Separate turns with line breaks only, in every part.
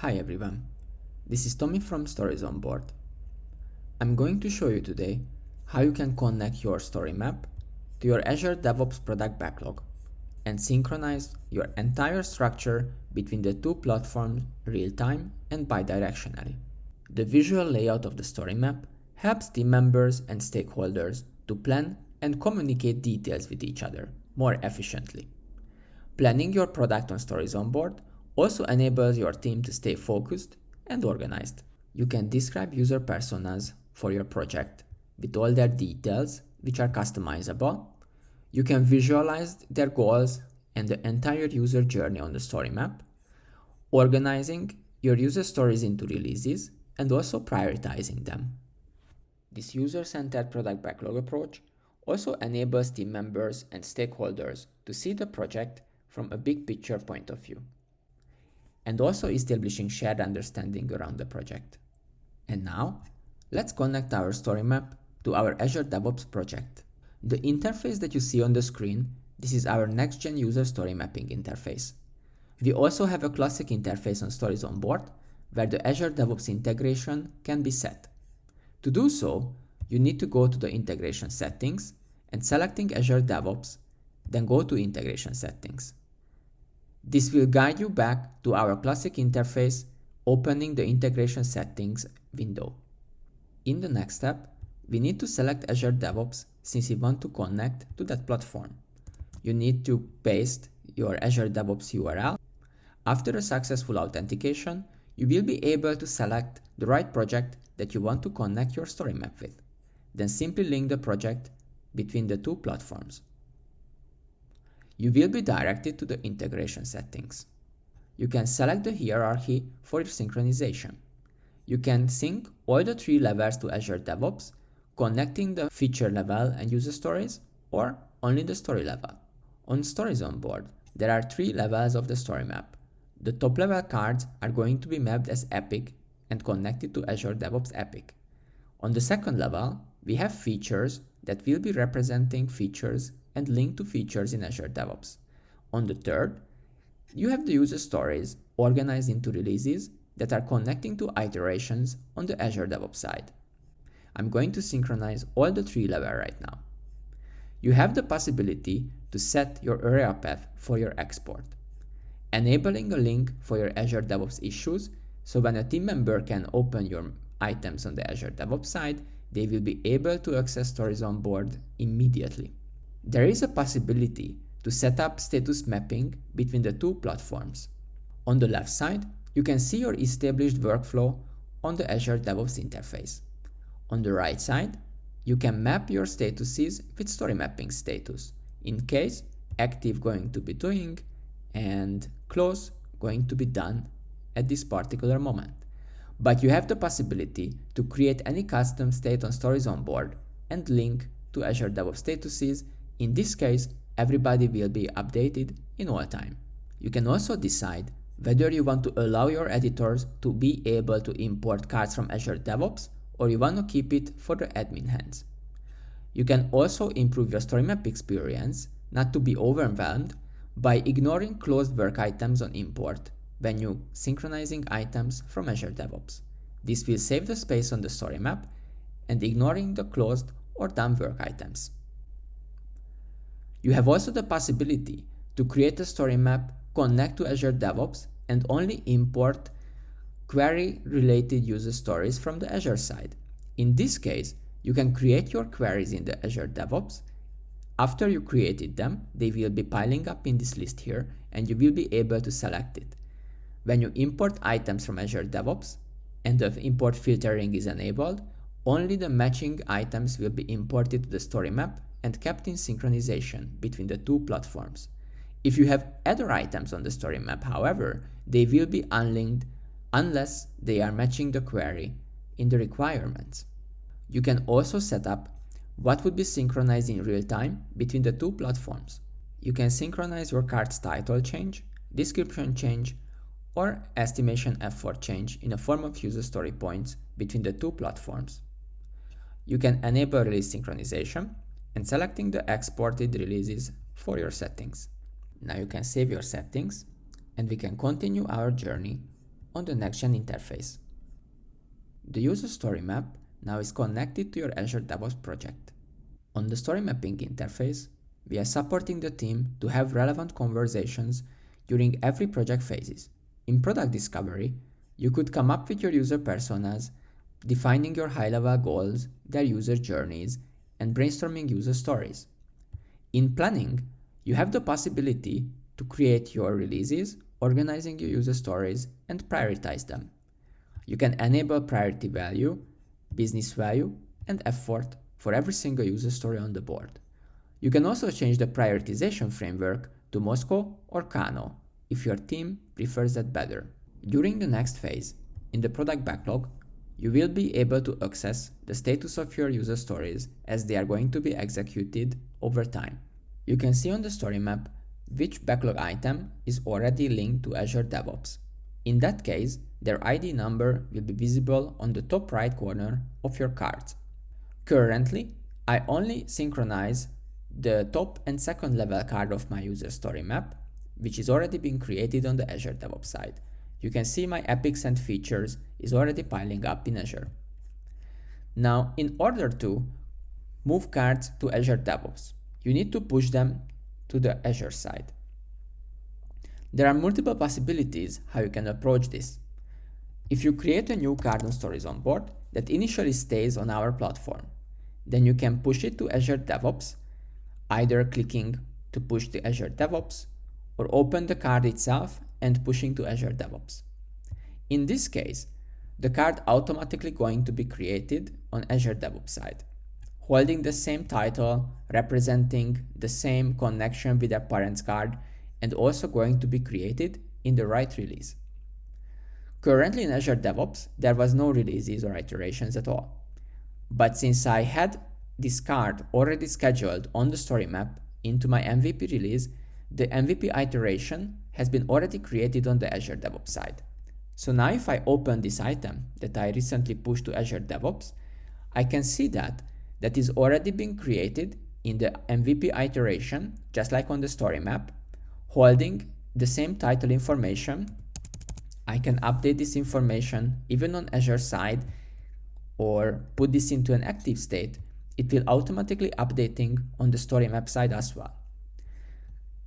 Hi everyone, this is Tommy from StoriesOnBoard. I'm going to show you today how you can connect your story map to your Azure DevOps product backlog and synchronize your entire structure between the two platforms real-time and bidirectionally. The visual layout of the story map helps team members and stakeholders to plan and communicate details with each other more efficiently. Planning your product on StoriesOnBoard also enables your team to stay focused and organized. You can describe user personas for your project with all their details, which are customizable. You can visualize their goals and the entire user journey on the story map, organizing your user stories into releases and also prioritizing them. This user-centered product backlog approach also enables team members and stakeholders to see the project from a big picture point of view, and also establishing shared understanding around the project. And now, let's connect our story map to our Azure DevOps project. The interface that you see on the screen, this is our next-gen user story mapping interface. We also have a classic interface on StoriesOnBoard, where the Azure DevOps integration can be set. To do so, you need to go to the integration settings and selecting Azure DevOps, then go to integration settings. This will guide you back to our classic interface, opening the integration settings window. In the next step, we need to select Azure DevOps since we want to connect to that platform. You need to paste your Azure DevOps URL. After a successful authentication, you will be able to select the right project that you want to connect your story map with. Then simply link the project between the two platforms. You will be directed to the integration settings. You can select the hierarchy for your synchronization. You can sync all the three levels to Azure DevOps, connecting the feature level and user stories, or only the story level. On StoriesOnBoard, there are three levels of the story map. The top level cards are going to be mapped as Epic and connected to Azure DevOps Epic. On the second level, we have features that will be representing features and linked to features in Azure DevOps. On the third, you have the user stories organized into releases that are connecting to iterations on the Azure DevOps side. I'm going to synchronize all the three levels right now. You have the possibility to set your area path for your export, enabling a link for your Azure DevOps issues, so when a team member can open your items on the Azure DevOps side, they will be able to access StoriesOnBoard immediately. There is a possibility to set up status mapping between the two platforms. On the left side, you can see your established workflow on the Azure DevOps interface. On the right side, you can map your statuses with story mapping status, in case active going to be doing and close going to be done at this particular moment. But you have the possibility to create any custom state on StoriesOnBoard and link to Azure DevOps statuses. In this case, everybody will be updated in all time. You can also decide whether you want to allow your editors to be able to import cards from Azure DevOps, or you want to keep it for the admin hands. You can also improve your story map experience, not to be overwhelmed, by ignoring closed work items on import when you synchronizing items from Azure DevOps. This will save the space on the story map and ignoring the closed or done work items. You have also the possibility to create a story map, connect to Azure DevOps, and only import query-related user stories from the Azure side. In this case, you can create your queries in the Azure DevOps. After you created them, they will be piling up in this list here, and you will be able to select it. When you import items from Azure DevOps and the import filtering is enabled, only the matching items will be imported to the story map and kept in synchronization between the two platforms. If you have other items on the story map, however, they will be unlinked unless they are matching the query in the requirements. You can also set up what would be synchronized in real time between the two platforms. You can synchronize your card's title change, description change, or estimation effort change in a form of user story points between the two platforms. You can enable release synchronization and selecting the exported releases for your settings. Now you can save your settings and we can continue our journey on the next-gen interface. The user story map now is connected to your Azure DevOps project. On the story mapping interface, we are supporting the team to have relevant conversations during every project phases. In product discovery, you could come up with your user personas, defining your high-level goals, their user journeys, and brainstorming user stories. In planning, you have the possibility to create your releases, organizing your user stories, and prioritize them. You can enable priority value, business value, and effort for every single user story on the board. You can also change the prioritization framework to Moscow or Kano if your team prefers that better. During the next phase, in the product backlog, you will be able to access the status of your user stories as they are going to be executed over time. You can see on the story map which backlog item is already linked to Azure DevOps. In that case, their ID number will be visible on the top right corner of your cards. Currently, I only synchronize the top and second level card of my user story map, which is already being created on the Azure DevOps side. You can see my epics and features is already piling up in Azure. Now, in order to move cards to Azure DevOps, you need to push them to the Azure side. There are multiple possibilities how you can approach this. If you create a new card on StoriesOnBoard that initially stays on our platform, then you can push it to Azure DevOps, either clicking to push to Azure DevOps or open the card itself and pushing to Azure DevOps. In this case, the card automatically going to be created on Azure DevOps side, holding the same title, representing the same connection with their parent's card, and also going to be created in the right release. Currently in Azure DevOps, there was no releases or iterations at all. But since I had this card already scheduled on the story map into my MVP release, the MVP iteration has been already created on the Azure DevOps side. So now if I open this item that I recently pushed to Azure DevOps, I can see that is already being created in the MVP iteration, just like on the story map, holding the same title information. I can update this information even on Azure side or put this into an active state. It will automatically updating on the story map side as well.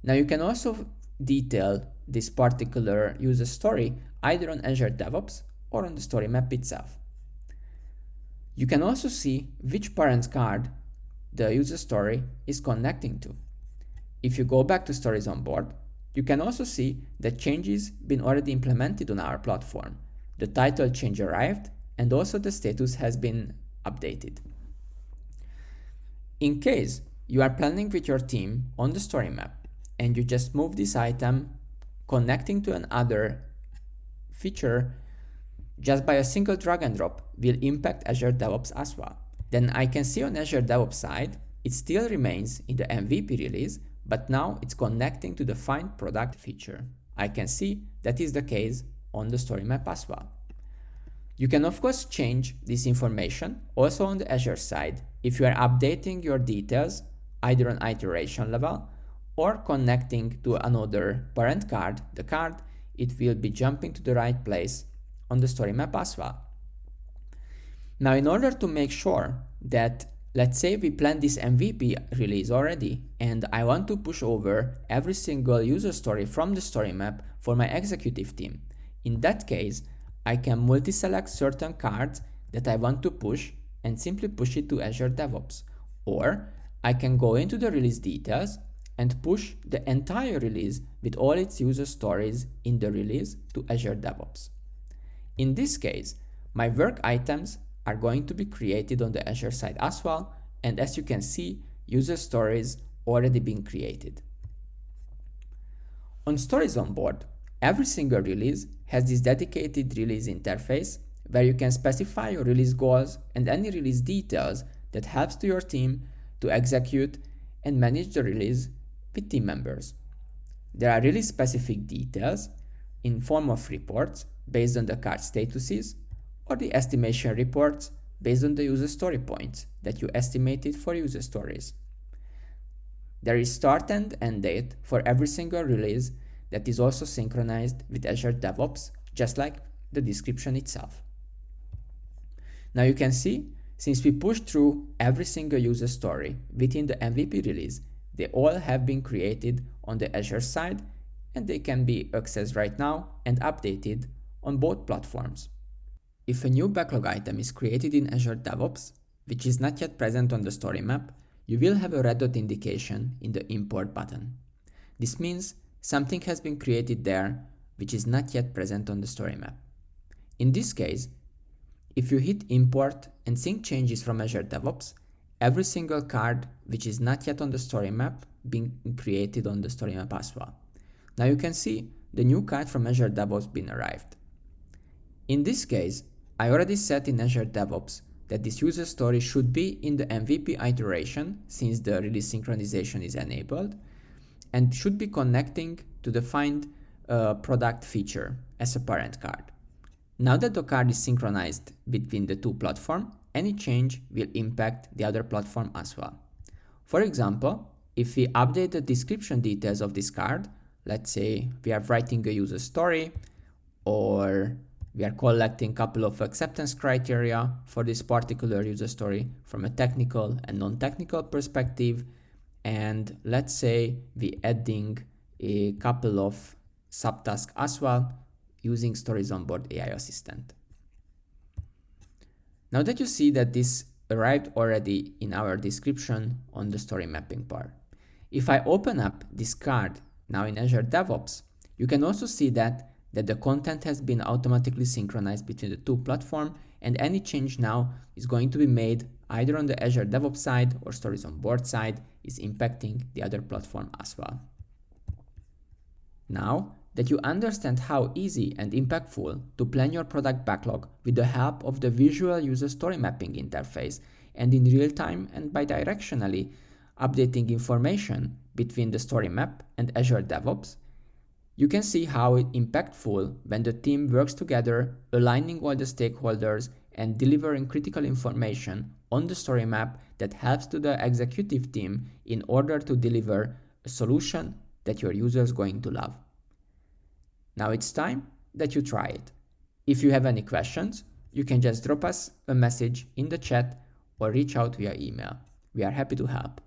Now you can also detail this particular user story either on Azure DevOps or on the story map itself. You can also see which parent card the user story is connecting to. If you go back to StoriesOnBoard, you can also see that changes been already implemented on our platform. The title change arrived and also the status has been updated. In case you are planning with your team on the story map and you just move this item connecting to another feature just by a single drag and drop will impact Azure DevOps as well. Then I can see on Azure DevOps side, it still remains in the MVP release, but now it's connecting to the find product feature. I can see that is the case on the story map as well. You can of course change this information also on the Azure side if you are updating your details either on iteration level or connecting to another parent card, the card, it will be jumping to the right place on the story map as well. Now in order to make sure that, let's say we plan this MVP release already and I want to push over every single user story from the story map for my executive team. In that case, I can multi-select certain cards that I want to push and simply push it to Azure DevOps. Or I can go into the release details and push the entire release with all its user stories in the release to Azure DevOps. In this case, my work items are going to be created on the Azure side as well, and as you can see, user stories already being created. On StoriesOnBoard, every single release has this dedicated release interface where you can specify your release goals and any release details that helps to your team to execute and manage the release with team members. There are release specific details in form of reports based on the card statuses or the estimation reports based on the user story points that you estimated for user stories. There is start and end date for every single release that is also synchronized with Azure DevOps, just like the description itself. Now you can see, since we pushed through every single user story within the MVP release, they all have been created on the Azure side, and they can be accessed right now and updated on both platforms. If a new backlog item is created in Azure DevOps, which is not yet present on the story map, you will have a red dot indication in the import button. This means something has been created there which is not yet present on the story map. In this case, if you hit import and sync changes from Azure DevOps, every single card which is not yet on the story map being created on the story map as well. Now you can see the new card from Azure DevOps being arrived. In this case, I already set in Azure DevOps that this user story should be in the MVP iteration since the release synchronization is enabled, and should be connecting to the find product feature as a parent card. Now that the card is synchronized between the two platforms, any change will impact the other platform as well. For example, if we update the description details of this card, let's say we are writing a user story, or we are collecting a couple of acceptance criteria for this particular user story from a technical and non-technical perspective, and let's say we adding a couple of subtasks as well using StoriesOnBoard AI Assistant. Now that you see that this arrived already in our description on the story mapping part, if I open up this card now in Azure DevOps, you can also see that the content has been automatically synchronized between the two platforms, and any change now is going to be made either on the Azure DevOps side or StoriesOnBoard side is impacting the other platform as well. Now that you understand how easy and impactful to plan your product backlog with the help of the visual user story mapping interface, and in real time and bidirectionally updating information between the story map and Azure DevOps, you can see how impactful when the team works together, aligning all the stakeholders and delivering critical information on the story map that helps to the executive team in order to deliver a solution that your user is going to love. Now it's time that you try it. If you have any questions, you can just drop us a message in the chat or reach out via email. We are happy to help.